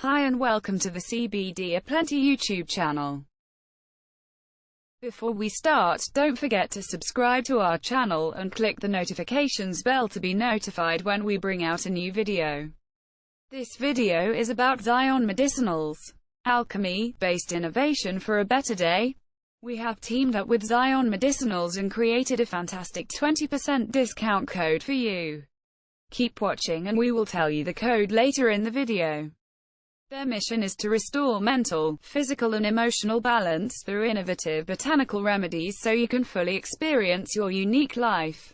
Hi and welcome to the CBD Aplenty YouTube channel. Before we start, don't forget to subscribe to our channel and click the notifications bell to be notified when we bring out a new video. This video is about Zion Medicinals. Alchemy-based innovation for a better day. We have teamed up with Zion Medicinals and created a fantastic 20% discount code for you. Keep watching and we will tell you the code later in the video. Their mission is to restore mental, physical and emotional balance through innovative botanical remedies so you can fully experience your unique life.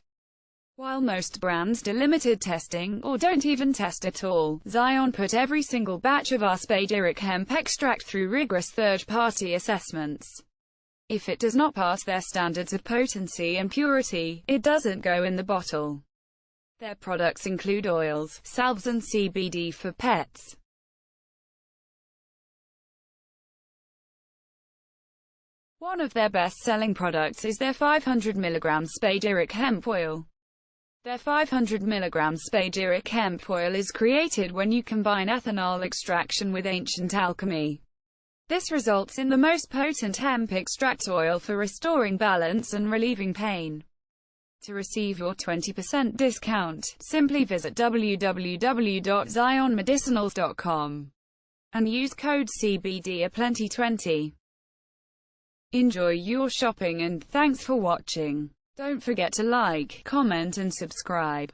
While most brands do limited testing, or don't even test at all, Zion put every single batch of our Spragyric hemp extract through rigorous third-party assessments. If it does not pass their standards of potency and purity, it doesn't go in the bottle. Their products include oils, salves and CBD for pets. One of their best-selling products is their 500 mg Spragyric Hemp Oil. Their 500 mg Spragyric Hemp Oil is created when you combine ethanol extraction with ancient alchemy. This results in the most potent hemp extract oil for restoring balance and relieving pain. To receive your 20% discount, simply visit www.zionmedicinals.com and use code CBDAPlenty20. Enjoy your shopping and thanks for watching. Don't forget to like, comment and subscribe.